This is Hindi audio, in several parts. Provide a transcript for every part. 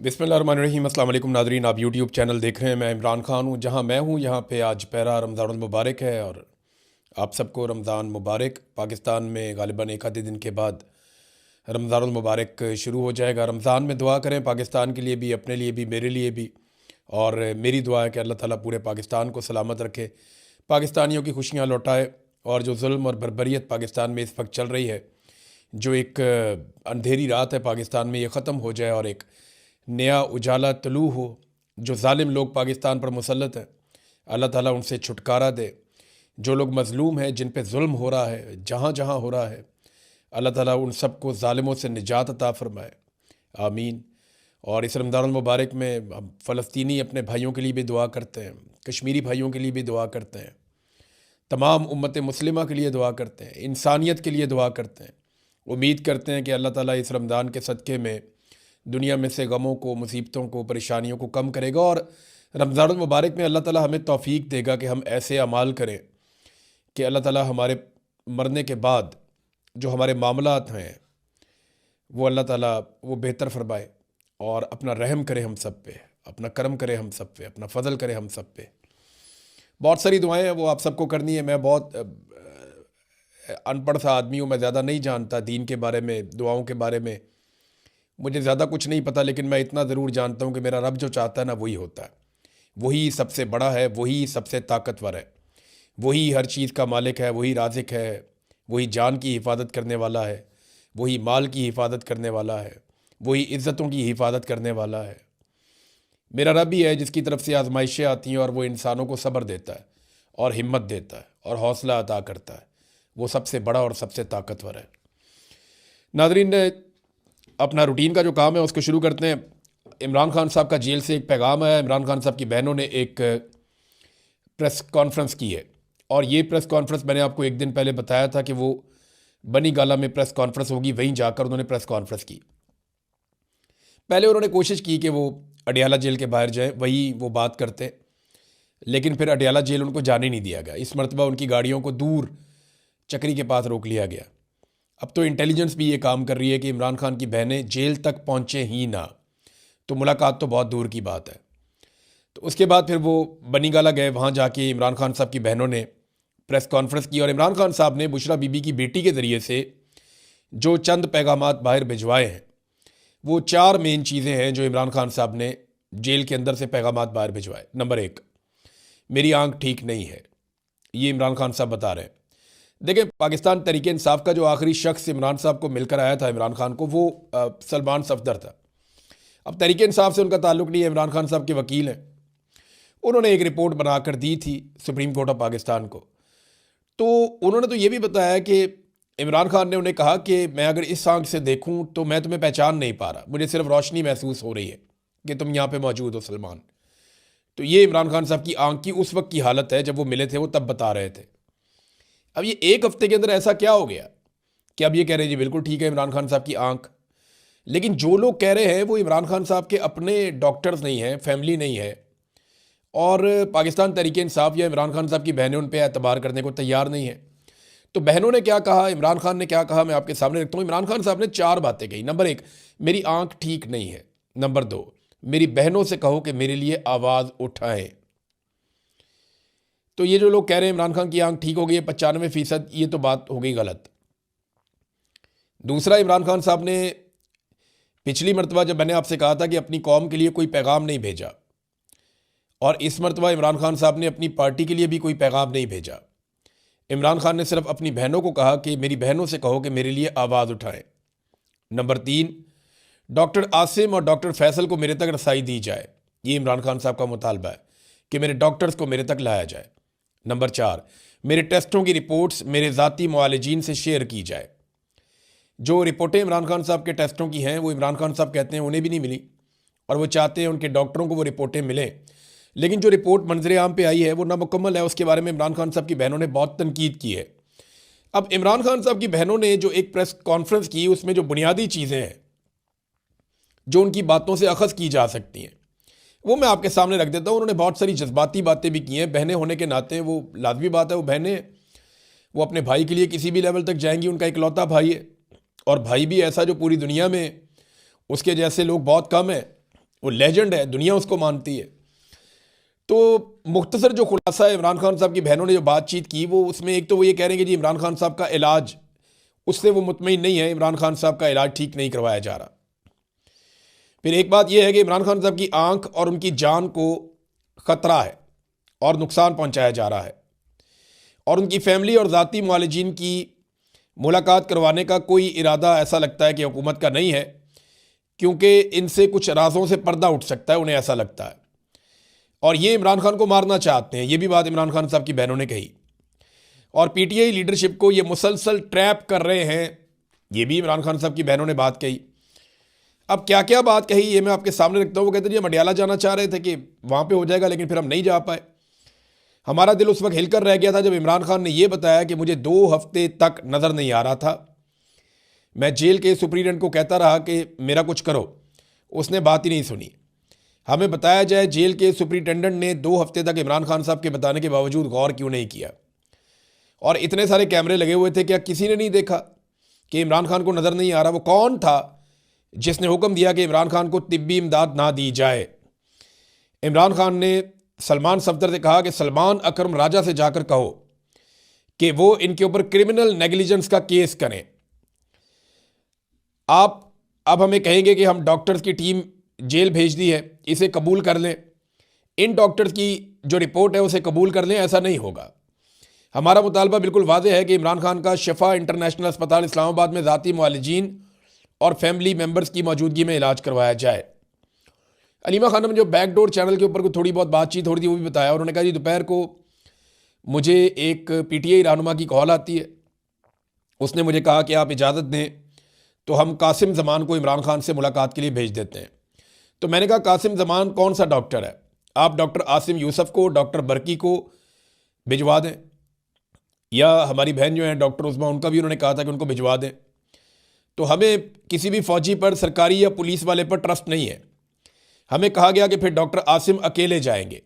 बिस्मिल्लाहिर्रहमानिर्रहीम। अस्सलाम वालेकुम नाज़रीन, आप यूट्यूब चैनल देख रहे हैं। मैं इमरान खान हूँ। जहाँ मैं हूँ यहाँ पे आज पहला रमज़ान मुबारक है और आप सबको रमज़ान मुबारक। पाकिस्तान में ग़ालिबन एक आधे दिन के बाद रमज़ान मुबारक शुरू हो जाएगा। रमज़ान में दुआ करें पाकिस्तान के लिए भी, अपने लिए भी, मेरे लिए भी। और मेरी दुआ है कि अल्लाह ताला पूरे पाकिस्तान को सलामत रखे, पाकिस्तानियों की खुशियाँ लौटाए और जो जुल्म और बर्बरियत पाकिस्तान में इस वक्त चल रही है, जो एक अंधेरी रात है पाकिस्तान में, ये ख़त्म हो जाए और एक नया उजाला तलू हो। जो जालिम लोग पाकिस्तान पर मुसल्लत हैं, अल्लाह ताला उनसे छुटकारा दे। जो लोग मज़लूम हैं, जिन पे जुल्म हो रहा है, जहाँ जहाँ हो रहा है, अल्लाह ताला उन सब को ज़ालिमों से निजात अता फ़रमाए, आमीन। और इस रमज़ान मुबारक में हम फ़लस्तीनी अपने भाइयों के लिए भी दुआ करते हैं, कश्मीरी भाइयों के लिए भी दुआ करते हैं, तमाम उम्मत मुस्लिमा के लिए दुआ करते हैं, इंसानियत के लिए दुआ करते हैं। उम्मीद करते हैं कि अल्लाह ताला इस रमज़ान के सदक़े में दुनिया में से गमों को, मुसीबतों को, परेशानियों को कम करेगा और रमज़ान मुबारक में अल्लाह ताला हमें तौफ़ीक देगा कि हम ऐसे अमाल करें कि अल्लाह ताला हमारे मरने के बाद जो हमारे मामलात हैं वो अल्लाह ताला वो बेहतर फरमाए और अपना रहम करे हम सब पे, अपना करम करे हम सब पे, अपना फ़ज़ल करे हम सब पे। बहुत सारी दुआएं हैं, वो आप सबको करनी है। मैं बहुत अनपढ़ सा आदमी हूँ, मैं ज़्यादा नहीं जानता दीन के बारे में, दुआओं के बारे में मुझे ज़्यादा कुछ नहीं पता, लेकिन मैं इतना ज़रूर जानता हूँ कि मेरा रब जो चाहता है ना वही होता है। वही सबसे बड़ा है, वही सबसे ताकतवर है, वही हर चीज़ का मालिक है, वही राज़िक है, वही जान की हिफाजत करने वाला है, वही माल की हिफाजत करने वाला है, वही इज़्ज़तों की हिफाजत करने वाला है। मेरा रब ही है जिसकी तरफ से आजमाइशें आती हैं और वो इंसानों को सब्र देता है और हिम्मत देता है और हौसला अता करता है। वो सबसे बड़ा और सबसे ताकतवर है। नाज़रीन, अपना रूटीन का जो काम है उसको शुरू करते हैं। इमरान खान साहब का जेल से एक पैगाम आया। इमरान खान साहब की बहनों ने एक प्रेस कॉन्फ्रेंस की है और ये प्रेस कॉन्फ्रेंस मैंने आपको एक दिन पहले बताया था कि वो बनी गाला में प्रेस कॉन्फ्रेंस होगी, वहीं जाकर उन्होंने प्रेस कॉन्फ्रेंस की। पहले उन्होंने कोशिश की कि वो अडियाला जेल के बाहर जाए, वही वो बात करते, लेकिन फिर अडियाला जेल उनको जाने नहीं दिया गया। इस मरतबा उनकी गाड़ियों को दूर चक्री के पास रोक लिया गया। अब तो इंटेलिजेंस भी ये काम कर रही है कि इमरान खान की बहनें जेल तक पहुँचे ही ना, तो मुलाकात तो बहुत दूर की बात है। तो उसके बाद फिर वो बनी गाला गए, वहाँ जाके इमरान खान साहब की बहनों ने प्रेस कॉन्फ्रेंस की और इमरान खान साहब ने बुशरा बीबी की बेटी के ज़रिए से जो चंद पैगामात बाहर भिजवाए हैं, वो 4 मेन चीज़ें हैं जो इमरान खान साहब ने जेल के अंदर से पैगामात बाहर भिजवाए। नंबर 1, मेरी आंख ठीक नहीं है, ये इमरान खान साहब बता रहे हैं। देखिए, पाकिस्तान तहरीक इंसाफ का जो आखिरी शख्स इमरान साहब को मिलकर आया था इमरान खान को, वो सलमान सफदर था। अब तहरीक इंसाफ से उनका ताल्लुक़ नहीं है, इमरान खान साहब के वकील हैं। उन्होंने एक रिपोर्ट बनाकर दी थी सुप्रीम कोर्ट ऑफ पाकिस्तान को। तो उन्होंने तो ये भी बताया कि इमरान खान ने उन्हें कहा कि मैं अगर इस आंख से देखूं तो मैं तुम्हें पहचान नहीं पा रहा, मुझे सिर्फ रोशनी महसूस हो रही है कि तुम यहाँ पे मौजूद हो सलमान। तो ये इमरान खान साहब की आंख की उस वक्त की हालत है, जब वो मिले थे वो तब बता रहे थे। अब ये एक हफ्ते के अंदर ऐसा क्या हो गया कि अब ये कह रहे हैं जी बिल्कुल ठीक है इमरान खान साहब की आंख। लेकिन जो लोग कह रहे हैं वो इमरान खान साहब के अपने डॉक्टर्स नहीं हैं, फैमिली नहीं है, और पाकिस्तान तहरीक इंसाफ या इमरान खान साहब की बहनें उन पर एतबार करने को तैयार नहीं है। तो बहनों ने क्या कहा, इमरान खान ने क्या कहा, मैं आपके सामने रखता हूँ। इमरान खान साहब ने 4 बातें कही। नंबर 1, मेरी आंख ठीक नहीं है। नंबर 2, मेरी बहनों से कहो कि मेरे लिए आवाज़ उठाएं। तो ये जो लोग कह रहे हैं इमरान खान की आंख ठीक हो गई है 95%, ये तो बात हो गई गलत। दूसरा, इमरान खान साहब ने पिछली मरतबा जब मैंने आपसे कहा था कि अपनी कौम के लिए कोई पैगाम नहीं भेजा, और इस मरतबा इमरान खान साहब ने अपनी पार्टी के लिए भी कोई पैगाम नहीं भेजा। इमरान खान ने सिर्फ अपनी बहनों को कहा कि मेरी बहनों से कहो कि मेरे लिए आवाज़ उठाएं। नंबर 3, डॉक्टर आसिम और डॉक्टर फैसल को मेरे तक रसाई दी जाए। ये इमरान खान साहब का मुतालबा है कि मेरे डॉक्टर्स को मेरे तक लाया जाए। नंबर 4, मेरे टेस्टों की रिपोर्ट्स मेरे ज़ाती मुआलिजीन से शेयर की जाए। जो रिपोर्टें इमरान खान साहब के टेस्टों की हैं वो इमरान खान साहब कहते हैं उन्हें भी नहीं मिली, और वो चाहते हैं उनके डॉक्टरों को वो रिपोर्टें मिलें। लेकिन जो रिपोर्ट मंजर आम पे आई है वो नामुकम्मल है, उसके बारे में इमरान खान साहब की बहनों ने बहुत तनकीद की है। अब इमरान खान साहब की बहनों ने जो एक प्रेस कॉन्फ्रेंस की, उसमें जो बुनियादी चीज़ें हैं जो उनकी बातों से अखज़ की जा सकती हैं, वो मैं आपके सामने रख देता हूँ। उन्होंने बहुत सारी जज्बाती बातें भी की हैं। बहनें होने के नाते वो लाजमी बात है, वो बहनें वो अपने भाई के लिए किसी भी लेवल तक जाएंगी। उनका इकलौता भाई है, और भाई भी ऐसा जो पूरी दुनिया में उसके जैसे लोग बहुत कम हैं। वो लेजेंड है, दुनिया उसको मानती है। तो मुख्तसर जो खुलासा है इमरान खान साहब की बहनों ने जो बातचीत की, वो उसमें एक तो वो ये कह रहे हैं कि जी इमरान खान साहब का इलाज, उससे वो मुतमईन नहीं है, इमरान खान साहब का इलाज ठीक नहीं करवाया जा रहा। फिर एक बात यह है कि इमरान खान साहब की आंख और उनकी जान को ख़तरा है और नुकसान पहुंचाया जा रहा है, और उनकी फैमिली और ज़ाती मुआलिजीन की मुलाकात करवाने का कोई इरादा ऐसा लगता है कि हुकूमत का नहीं है, क्योंकि इनसे कुछ राजों से पर्दा उठ सकता है, उन्हें ऐसा लगता है। और ये इमरान खान को मारना चाहते हैं, ये भी बात इमरान खान साहब की बहनों ने कही। और पीटीआई लीडरशिप को ये मुसलसल ट्रैप कर रहे हैं, ये भी इमरान खान साहब की बहनों ने बात कही। अब क्या क्या बात कही ये मैं आपके सामने रखता हूँ। वो कहते हैं हम अडियाला जाना चाह रहे थे कि वहाँ पे हो जाएगा, लेकिन फिर हम नहीं जा पाए। हमारा दिल उस वक्त हिलकर रह गया था जब इमरान खान ने यह बताया कि मुझे 2 हफ्ते तक नज़र नहीं आ रहा था। मैं जेल के सुप्रीडेंट को कहता रहा कि मेरा कुछ करो, उसने बात ही नहीं सुनी। हमें बताया जाए जेल के सुप्रिटेंडेंट ने 2 हफ्ते तक इमरान खान साहब के बताने के बावजूद गौर क्यों नहीं किया। और इतने सारे कैमरे लगे हुए थे, क्या किसी ने नहीं देखा कि इमरान खान को नज़र नहीं आ रहा? वो कौन था जिसने हुक्म दिया कि इमरान खान को तिब्बी इमदाद ना दी जाए? इमरान खान ने सलमान सफदर से कहा कि सलमान अकरम राजा से जाकर कहो कि वो इनके ऊपर क्रिमिनल नेग्लिजेंस का केस करें। आप अब हमें कहेंगे कि हम डॉक्टर्स की टीम जेल भेज दी है, इसे कबूल कर लें, इन डॉक्टर्स की जो रिपोर्ट है उसे कबूल कर लें। ऐसा नहीं होगा। हमारा मुतालबा बिल्कुल वाज़ेह है कि इमरान खान का शिफा इंटरनेशनल अस्पताल इस्लामाबाद में ज़ाती मुआलिजीन और फैमिली मेम्बर्स की मौजूदगी में इलाज करवाया जाए। अलीमा खानम जो बैकडोर चैनल के ऊपर को थोड़ी बहुत बातचीत हो रही थी वो भी बताया। उन्होंने कहा जी दोपहर को मुझे एक पीटीआई रहनुमा की कॉल आती है, उसने मुझे कहा कि आप इजाज़त दें तो हम कासिम ज़मान को इमरान खान से मुलाकात के लिए भेज देते हैं। तो मैंने कहा कासिम ज़मान कौन सा डॉक्टर है? आप डॉक्टर आसिम यूसुफ को, डॉक्टर बरकी को भिजवा दें, या हमारी बहन जो है डॉक्टर उस्मा, उनका भी उन्होंने कहा था कि उनको भिजवा दें। तो हमें किसी भी फ़ौजी पर, सरकारी या पुलिस वाले पर ट्रस्ट नहीं है। हमें कहा गया कि फिर डॉक्टर आसिम अकेले जाएंगे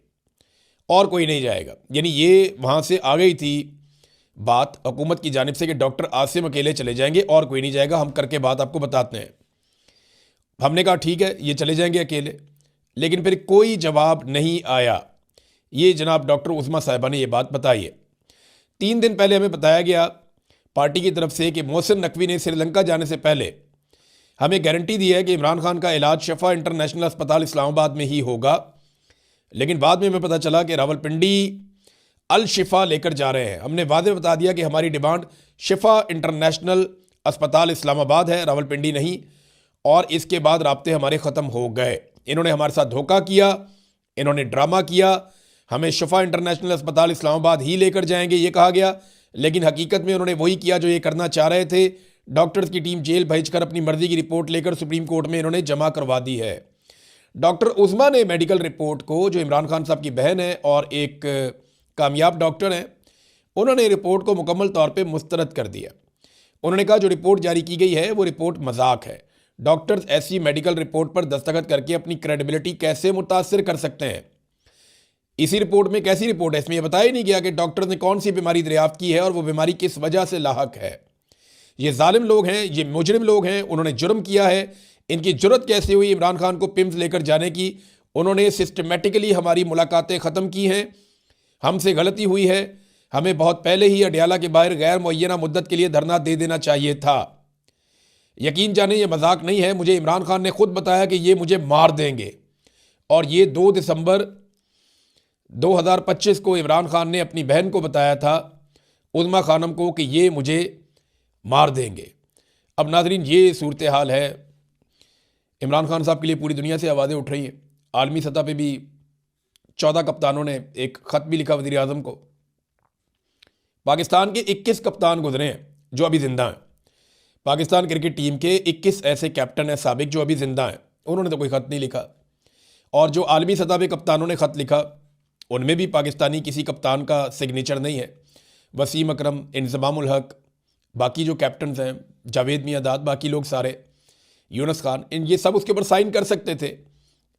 और कोई नहीं जाएगा। यानी ये वहाँ से आ गई थी बात हुकूमत की जानिब से कि डॉक्टर आसिम अकेले चले जाएंगे और कोई नहीं जाएगा, हम करके बात आपको बताते हैं। हमने कहा ठीक है, ये चले जाएंगे अकेले, लेकिन फिर कोई जवाब नहीं आया। ये जनाब डॉक्टर उस्मा साहिबा ने ये बात बताई है। 3 दिन पहले हमें बताया गया पार्टी की तरफ से कि मोहसिन नकवी ने श्रीलंका जाने से पहले हमें गारंटी दी है कि इमरान खान का इलाज शिफा इंटरनेशनल अस्पताल इस्लामाबाद में ही होगा। लेकिन बाद में हमें पता चला कि रावलपिंडी अल शिफा लेकर जा रहे हैं। हमने वादे बता दिया कि हमारी डिमांड शिफा इंटरनेशनल अस्पताल इस्लामाबाद है, रावलपिंडी नहीं। और इसके बाद राब्ते हमारे ख़त्म हो गए। इन्होंने हमारे साथ धोखा किया, इन्होंने ड्रामा किया। हमें शिफा इंटरनेशनल अस्पताल इस्लामाबाद ही लेकर जाएंगे ये कहा गया, लेकिन हकीकत में उन्होंने वही किया जो ये करना चाह रहे थे। डॉक्टर्स की टीम जेल भेजकर अपनी मर्जी की रिपोर्ट लेकर सुप्रीम कोर्ट में इन्होंने जमा करवा दी है। डॉक्टर उस्मा ने मेडिकल रिपोर्ट को, जो इमरान खान साहब की बहन है और एक कामयाब डॉक्टर हैं, उन्होंने रिपोर्ट को मुकम्मल तौर पे मुस्तरद कर दिया। उन्होंने कहा जो रिपोर्ट जारी की गई है वो रिपोर्ट मजाक है। डॉक्टर्स ऐसी मेडिकल रिपोर्ट पर दस्तखत करके अपनी क्रेडिबिलिटी कैसे मुतासर कर सकते हैं? इसी रिपोर्ट में कैसी रिपोर्ट है? इसमें यह बताया ही नहीं गया कि डॉक्टर्स ने कौन सी बीमारी दरियाफ्त की है और वो बीमारी किस वजह से लाहक है। ये जालिम लोग हैं, ये मुजरिम लोग हैं, उन्होंने जुर्म किया है। इनकी जुर्रत कैसे हुई इमरान खान को पिम्स लेकर जाने की? उन्होंने सिस्टमेटिकली हमारी मुलाकातें ख़त्म की हैं। हमसे गलती हुई है, हमें बहुत पहले ही अडियाला के बाहर गैर मुअय्यना मुद्दत के लिए धरना दे देना चाहिए था। यकीन जाने ये मजाक नहीं है। मुझे इमरान खान ने खुद बताया कि ये मुझे मार देंगे, और ये 2 दिसंबर 2025 को इमरान खान ने अपनी बहन को बताया था, उज़्मा खानम को, कि ये मुझे मार देंगे। अब नाज़रीन ये सूरत हाल है। इमरान खान साहब के लिए पूरी दुनिया से आवाज़ें उठ रही हैं। आलमी सतह पे भी 14 कप्तानों ने एक ख़त भी लिखा वज़ीर आज़म को। पाकिस्तान के 21 कप्तान गुजरे हैं जो अभी ज़िंदा हैं। पाकिस्तान क्रिकेट टीम के 21 ऐसे कैप्टन हैं साबिक जो अभी ज़िंदा हैं, उन्होंने तो कोई ख़त नहीं लिखा। और जो आलमी सतह पे कप्तानों ने ख़त लिखा उनमें भी पाकिस्तानी किसी कप्तान का सिग्नेचर नहीं है। वसीम अकरम, इंज़मामुल हक, बाकी जो कैप्टन हैं, जावेद मियादाद, बाकी लोग सारे, यूनुस खान, इन ये सब उसके ऊपर साइन कर सकते थे,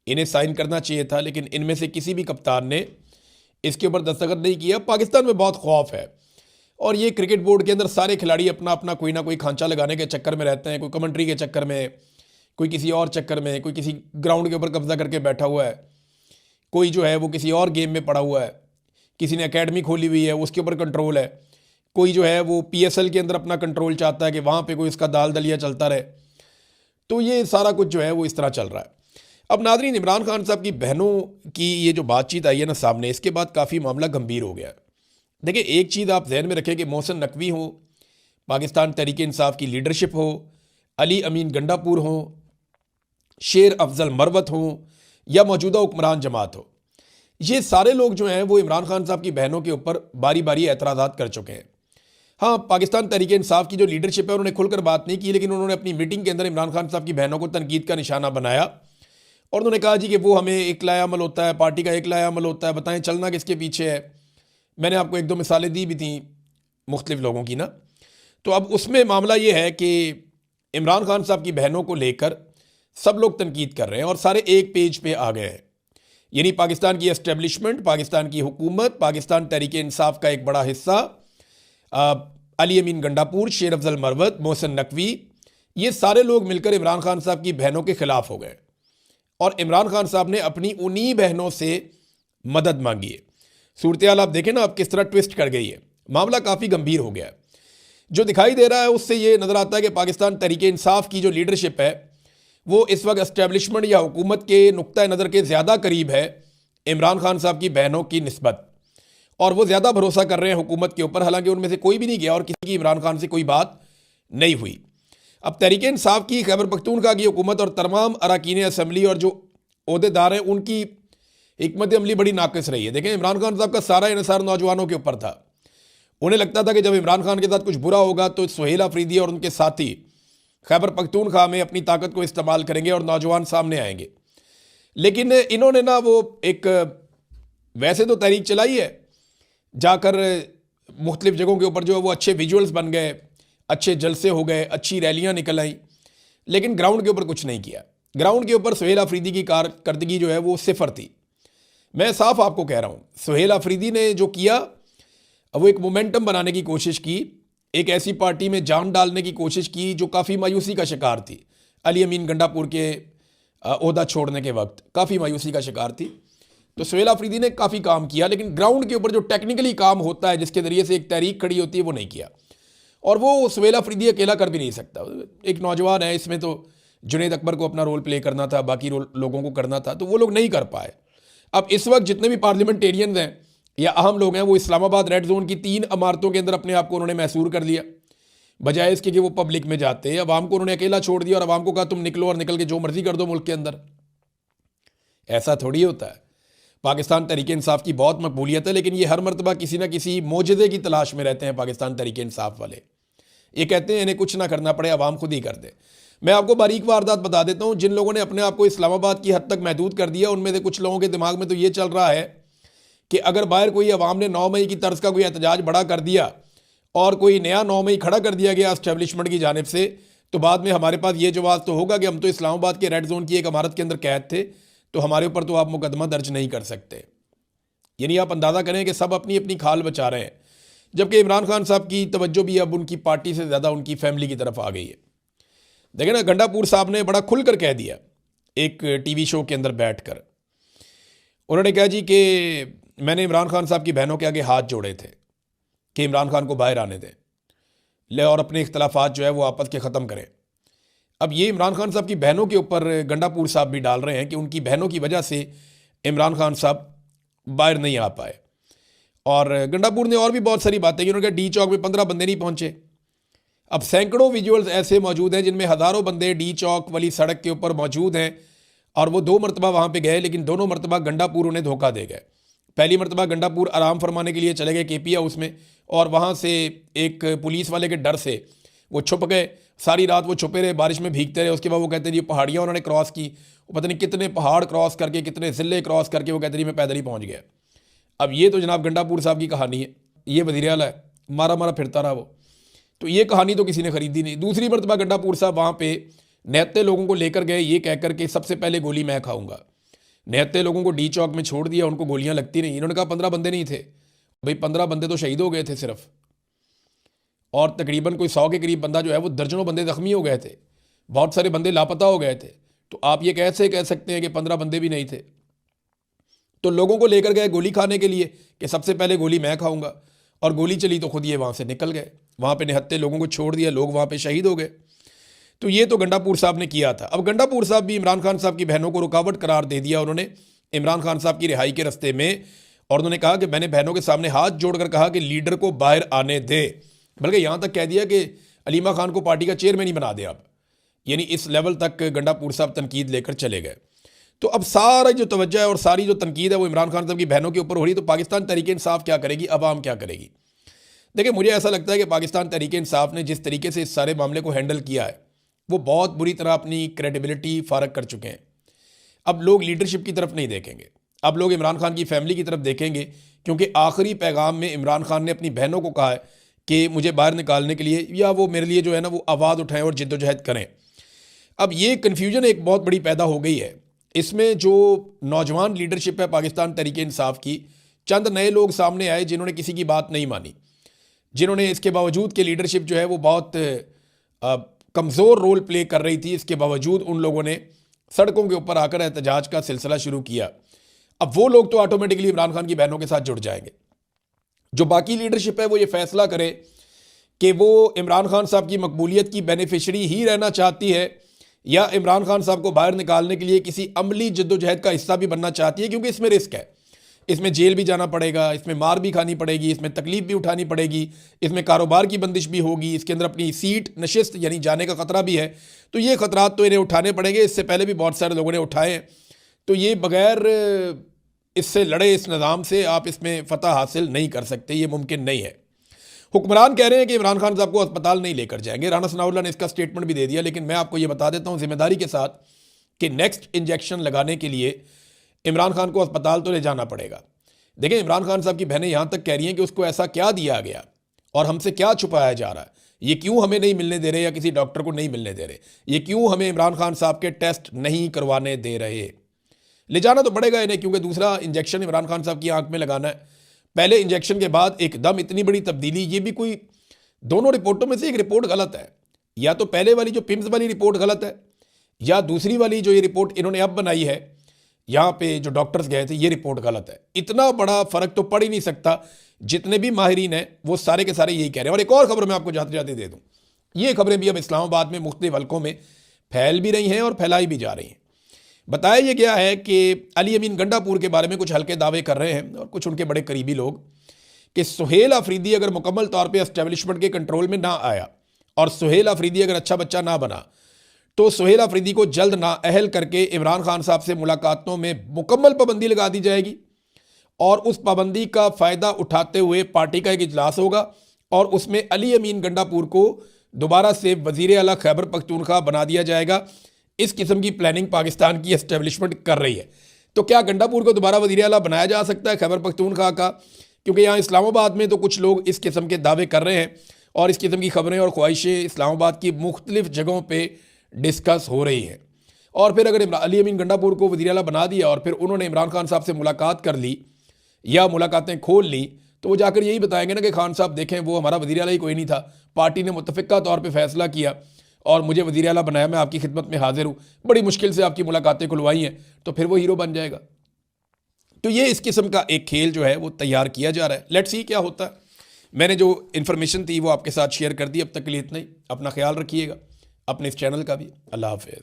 इन्हें साइन करना चाहिए था, लेकिन इनमें से किसी भी कप्तान ने इसके ऊपर दस्तखत नहीं किया। पाकिस्तान में बहुत खौफ है, और ये क्रिकेट बोर्ड के अंदर सारे खिलाड़ी अपना अपना कोई ना कोई खांचा लगाने के चक्कर में रहते हैं, कोई कमेंट्री के चक्कर में, कोई किसी और चक्कर में, कोई किसी ग्राउंड के ऊपर कब्जा करके बैठा हुआ है, कोई जो है वो किसी और गेम में पड़ा हुआ है, किसी ने एकेडमी खोली हुई है उसके ऊपर कंट्रोल है, कोई जो है वो PSL के अंदर अपना कंट्रोल चाहता है कि वहाँ पे कोई उसका दाल दलिया चलता रहे। तो ये सारा कुछ जो है वो इस तरह चल रहा है। अब नाज़रीन, इमरान खान साहब की बहनों की ये जो बातचीत आई है ना सामने, इसके बाद काफ़ी मामला गंभीर हो गया है। देखिए, एक चीज़ आप जहन में रखें कि मोहसिन नकवी हो, पाकिस्तान तहरीक इंसाफ की लीडरशिप हो, अली अमीन गंडापुर हो, शेर अफजल मरवत हो या मौजूदा हुक्मरान जमात हो, ये सारे लोग जो हैं वो इमरान खान साहब की बहनों के ऊपर बारी बारी एतराज़ात कर चुके हैं। हाँ, पाकिस्तान तहरीक इंसाफ की जो लीडरशिप है उन्होंने खुलकर बात नहीं की, लेकिन उन्होंने अपनी मीटिंग के अंदर इमरान खान साहब की बहनों को तनकीद का निशाना बनाया और उन्होंने कहा जी कि वो हमें एकलाया अमल होता है, पार्टी का एकलाया अमल होता है, बताएं चलना किसके पीछे है। मैंने आपको एक दो मिसालें दी भी थी मुख्तलिफ लोगों की ना। तो अब उसमें मामला ये है कि इमरान खान साहब की बहनों को लेकर सब लोग तनकीद कर रहे हैं और सारे एक पेज पे आ गए हैं। यानी पाकिस्तान की एस्टेब्लिशमेंट, पाकिस्तान की हुकूमत, पाकिस्तान तहरीक इंसाफ का एक बड़ा हिस्सा, अली अमीन गंडापुर, शेर अफजल मरवत, मोहसिन नकवी, ये सारे लोग मिलकर इमरान खान साहब की बहनों के खिलाफ हो गए और इमरान खान साहब ने अपनी उन्हीं बहनों से मदद मांगी है। सूरत हाल आप देखें ना, अब किस तरह ट्विस्ट कर गई है, मामला काफ़ी गंभीर हो गया है। जो दिखाई दे रहा है उससे ये नज़र आता है कि पाकिस्तान तहरीक इंसाफ की जो लीडरशिप है वो इस वक्त एस्टेब्लिशमेंट या हुकूमत के नुक्ता नज़र के ज़्यादा करीब है इमरान खान साहब की बहनों की निस्बत, और वो ज़्यादा भरोसा कर रहे हैं हुकूमत के ऊपर, हालांकि उनमें से कोई भी नहीं गया और किसी की इमरान खान से कोई बात नहीं हुई। अब तहरीक इंसाफ की, खैबर पख्तूनख्वा की हुकूमत और तमाम अरकान असम्बली और जो ओहदेदार हैं उनकी हिकमत अमली बड़ी नाकिस रही है। देखें, इमरान खान साहब का सारा इन्हिसार नौजवानों के ऊपर था। उन्हें लगता था कि जब इमरान खान के साथ कुछ बुरा होगा तो सुहेल अफरीदी और उनके साथी खैबर पख्तूनख्वा में अपनी ताकत को इस्तेमाल करेंगे और नौजवान सामने आएंगे। लेकिन इन्होंने ना वो एक वैसे तो तहरीक चलाई है, जाकर मुख्तलिफ जगहों के ऊपर जो है वो अच्छे विजुअल्स बन गए, अच्छे जलसे हो गए, अच्छी रैलियां निकल आई, लेकिन ग्राउंड के ऊपर कुछ नहीं किया। ग्राउंड के ऊपर सुहेल अफरीदी की कारकर्दगी जो है वो सिफर थी। मैं साफ आपको कह रहा हूँ, सुहेल अफरीदी ने जो किया वो एक मोमेंटम बनाने की कोशिश की, एक ऐसी पार्टी में जान डालने की कोशिश की जो काफ़ी मायूसी का शिकार थी। अली अमीन गंडापुर के ओहदा छोड़ने के वक्त काफ़ी मायूसी का शिकार थी। तो सुहेल अफरीदी ने काफ़ी काम किया, लेकिन ग्राउंड के ऊपर जो टेक्निकली काम होता है जिसके ज़रिए से एक तहरीक खड़ी होती है वो नहीं किया। और वो सुहेल अफरीदी अकेला कर भी नहीं सकता, एक नौजवान है, इसमें तो जुनैद अकबर को अपना रोल प्ले करना था, बाकी लोगों को करना था, तो वो लोग नहीं कर पाए। अब इस वक्त जितने भी पार्लियामेंटेरियन हैं या अहम लोग हैं वो इस्लामाबाद रेड जोन की 3 इमारतों के अंदर अपने आप को उन्होंने महसूर कर लिया, बजाय इसके कि वो पब्लिक में जाते। अवाम को उन्होंने अकेला छोड़ दिया और अवाम को कहा तुम निकलो और निकल के जो मर्जी कर दो मुल्क के अंदर। ऐसा थोड़ी होता है। पाकिस्तान तहरीक इंसाफ की बहुत मकबूलियत है, लेकिन ये हर मरतबा किसी ना किसी मोजज़े की तलाश में रहते हैं पाकिस्तान तहरीक इंसाफ वाले। ये कहते हैं इन्हें कुछ ना करना पड़े, अवाम खुद ही कर दे। मैं आपको बारीक वारदात बता देता हूँ। जिन लोगों ने अपने आप को इस्लामाबाद की हद तक महदूद कर दिया, उनमें से कुछ लोगों के दिमाग में तो ये चल रहा है कि अगर बाहर कोई अवाम ने 9 मई की तर्ज का कोई एहतजाज बड़ा कर दिया और कोई नया 9 मई खड़ा कर दिया गया एस्टेब्लिशमेंट की जानिब से, तो बाद में हमारे पास ये जवाब तो होगा कि हम तो इस्लामाबाद के रेड जोन की एक इमारत के अंदर कैद थे, तो हमारे ऊपर तो आप मुकदमा दर्ज नहीं कर सकते। यानी आप अंदाज़ा करें कि सब अपनी अपनी खाल बचा रहे हैं, जबकि इमरान खान साहब की तवज्जो भी अब उनकी पार्टी से ज़्यादा उनकी फैमिली की तरफ आ गई है। देखें ना, गंडापुर साहब ने बड़ा खुलकर कह दिया एक टीवी शो के अंदर बैठकर। उन्होंने कहा जी कि मैंने इमरान खान साहब की बहनों के आगे हाथ जोड़े थे कि इमरान खान को बाहर आने दें ले और अपने इख्तलाफात जो है वो आपस के ख़त्म करें। अब ये इमरान खान साहब की बहनों के ऊपर गंडापुर साहब भी डाल रहे हैं कि उनकी बहनों की वजह से इमरान खान साहब बाहर नहीं आ पाए। और गंडापुर ने और भी बहुत सारी बातें की। उन्होंने कहा डी चौक में 15 बंदे नहीं पहुंचे। अब सैकड़ों विजुअल्स ऐसे मौजूद हैं जिनमें हज़ारों बंदे डी चौक वाली सड़क के ऊपर मौजूद हैं और वो 2 मरतबा वहाँ पे गए, लेकिन दोनों मरतबा गंडापुर उन्हें धोखा दे गए। पहली मरतबा गंडापुर आराम फरमाने के लिए चले गए KP हाउस में और वहाँ से एक पुलिस वाले के डर से वो छुप गए। सारी रात वो छुपे रहे, बारिश में भीगते रहे। उसके बाद वो कहते जी पहाड़ियाँ उन्होंने क्रॉस की, पता नहीं कितने पहाड़ क्रॉस करके, कितने ज़िले क्रॉस करके, वो कहते जी मैं पैदल ही पहुँच गया। अब ये तो जनाब गंडापुर साहब की कहानी है। ये वज़ीर आला है, मारा मारा फिरता रहा वो, तो ये कहानी तो किसी ने ख़रीदी नहीं। दूसरी मरतबा गंडापुर साहब वहाँ पे निहत्ते लोगों को लेकर गए, ये कह कर के सबसे पहले गोली मैं खाऊंगा। निहत्ते लोगों को डी चौक में छोड़ दिया, उनको गोलियां लगती नहीं। इन्होंने कहा 15 बंदे नहीं थे। भाई 15 बंदे तो शहीद हो गए थे सिर्फ, और तकरीबन कोई 100 के करीब बंदा जो है वो दर्जनों बंदे ज़ख्मी हो गए थे। बहुत सारे बंदे लापता हो गए थे। तो आप ये कैसे कह सकते हैं कि 15 बंदे भी नहीं थे? तो लोगों को लेकर गए गोली खाने के लिए कि सबसे पहले गोली मैं खाऊंगा, और गोली चली तो खुद ये वहाँ से निकल गए, वहाँ पे निहत्थे लोगों को छोड़ दिया, लोग वहाँ पे शहीद हो गए। तो ये तो गंडापुर साहब ने किया था। अब गंडापुर साहब भी इमरान खान साहब की बहनों को रुकावट करार दे दिया उन्होंने इमरान खान साहब की रिहाई के रास्ते में, और उन्होंने कहा कि मैंने बहनों के सामने हाथ जोड़कर कहा कि लीडर को बाहर आने दे, बल्कि यहाँ तक कह दिया कि अलीमा खान को पार्टी का चेयरमैन ही बना दे अब। यानी इस लेवल तक गंडापुर साहब तनकीद लेकर चले गए। तो अब सारा जो तवज्जो है और सारी जो तनकीद है वो इमरान खान साहब की बहनों के ऊपर हो रही। तो पाकिस्तान तहरीक इंसाफ क्या करेगी, अवाम क्या करेगी? देखिए, मुझे ऐसा लगता है कि पाकिस्तान तहरीक इंसाफ ने जिस तरीके से इस सारे मामले को हैंडल किया है वो बहुत बुरी तरह अपनी क्रेडिबिलिटी फारग कर चुके हैं। अब लोग लीडरशिप की तरफ नहीं देखेंगे, अब लोग इमरान खान की फैमिली की तरफ देखेंगे, क्योंकि आखिरी पैगाम में इमरान खान ने अपनी बहनों को कहा है कि मुझे बाहर निकालने के लिए या वो मेरे लिए जो है ना वो आवाज़ उठाएं और जिद्दोजहद करें। अब ये कन्फ्यूजन एक बहुत बड़ी पैदा हो गई है। इसमें जो नौजवान लीडरशिप है पाकिस्तान तहरीक इंसाफ की, चंद नए लोग सामने आए जिन्होंने किसी की बात नहीं मानी, जिन्होंने इसके बावजूद कि लीडरशिप जो है वो बहुत कमज़ोर रोल प्ले कर रही थी, इसके बावजूद उन लोगों ने सड़कों के ऊपर आकर एहतजाज का सिलसिला शुरू किया। अब वो लोग तो ऑटोमेटिकली इमरान खान की बहनों के साथ जुड़ जाएंगे। जो बाकी लीडरशिप है वो ये फैसला करे कि वो इमरान खान साहब की मकबूलियत की बेनिफिशरी ही रहना चाहती है या इमरान खान साहब को बाहर निकालने के लिए किसी अमली जद्दोजहद का हिस्सा भी बनना चाहती है, क्योंकि इसमें रिस्क है, इसमें जेल भी जाना पड़ेगा, इसमें मार भी खानी पड़ेगी, इसमें तकलीफ भी उठानी पड़ेगी, इसमें कारोबार की बंदिश भी होगी, इसके अंदर अपनी सीट नशिस्त यानी जाने का ख़तरा भी है। तो ये ख़तरात तो इन्हें उठाने पड़ेंगे, इससे पहले भी बहुत सारे लोगों ने उठाए हैं। तो ये बग़ैर इससे लड़े इस निज़ाम से आप इसमें फ़तह हासिल नहीं कर सकते, ये मुमकिन नहीं है। हुक्मरान कह रहे हैं कि इमरान खान साहब को अस्पताल नहीं लेकर जाएंगे, राना सनाउल्लाह ने इसका स्टेटमेंट भी दे दिया, लेकिन मैं आपको ये बता देता हूँ जिम्मेदारी के साथ कि नेक्स्ट इंजेक्शन लगाने के लिए इमरान खान को अस्पताल तो ले जाना पड़ेगा। देखिए, इमरान खान साहब की बहनें यहाँ तक कह रही हैं कि उसको ऐसा क्या दिया गया और हमसे क्या छुपाया जा रहा है, ये क्यों हमें नहीं मिलने दे रहे या किसी डॉक्टर को नहीं मिलने दे रहे, ये क्यों हमें इमरान खान साहब के टेस्ट नहीं करवाने दे रहे। ले जाना तो पड़ेगा इन्हें, क्योंकि दूसरा इंजेक्शन इमरान खान साहब की आंख में लगाना है। पहले इंजेक्शन के बाद एकदम इतनी बड़ी तब्दीली, ये भी कोई, दोनों रिपोर्टों में से एक रिपोर्ट गलत है। या तो पहले वाली जो पिम्स वाली रिपोर्ट गलत है, या दूसरी वाली जो ये रिपोर्ट इन्होंने अब बनाई है, यहाँ पे जो डॉक्टर्स गए थे, ये रिपोर्ट गलत है। इतना बड़ा फ़र्क तो पड़ ही नहीं सकता। जितने भी माहिरीन हैं वो सारे के सारे यही कह रहे हैं। और एक और खबर मैं आपको जाते जाते दे दूँ, ये खबरें भी अब इस्लामाबाद में मुख्तलिफ हलकों में फैल भी रही हैं और फैलाई भी जा रही हैं। बताया ये गया है कि अली अमीन गंडापुर के बारे में कुछ हल्के दावे कर रहे हैं और कुछ उनके बड़े करीबी लोग कि सुहेल अफरीदी अगर मुकम्मल तौर पे एस्टेब्लिशमेंट के कंट्रोल में ना आया और सुहेल अफरीदी अगर अच्छा बच्चा ना बना तो सुहेल अफरीदी को जल्द नाअहल करके इमरान खान साहब से मुलाकातों में मुकम्मल पाबंदी लगा दी जाएगी, और उस पाबंदी का फ़ायदा उठाते हुए पार्टी का एक इजलास होगा और उसमें अली अमीन गंडापुर को दोबारा से वज़ीर आला खैबर पख्तूनख्वा बना दिया जाएगा। इस किस्म की प्लानिंग पाकिस्तान की एस्टेब्लिशमेंट कर रही है। तो क्या गंडापुर को दोबारा वज़ीर आला बनाया जा सकता है खैबर पख्तूनख्वा का? क्योंकि यहाँ इस्लामाबाद में तो कुछ लोग इस किस्म के दावे कर रहे हैं और इस किस्म की खबरें और ख्वाहिशें इस्लामाबाद की मुख्तलिफ जगहों पर डिस्कस हो रही हैं। और फिर अगर अली अमीन गंडापुर को वज़ीर आला बना दिया और फिर उन्होंने इमरान खान साहब से मुलाकात कर ली या मुलाकातें खोल ली, तो वो जाकर यही बताएंगे ना कि खान साहब देखें वो हमारा वज़ीर आला ही कोई नहीं था, पार्टी ने मुतफ़िक़ा तौर पे फैसला किया और मुझे वज़ीर आला बनाया, मैं आपकी खिदमत में हाजिर हूँ, बड़ी मुश्किल से आपकी मुलाकातें खुलवाई हैं, तो फिर वो हीरो बन जाएगा। तो ये इस किस्म का एक खेल जो है वो तैयार किया जा रहा है। लेट्स सी क्या होता है। मैंने जो इन्फॉर्मेशन थी वो आपके साथ शेयर कर दी। अब तक के लिए इतना ही। अपना ख्याल रखिएगा, अपने इस चैनल का भी। अल्लाह हाफ़िज़।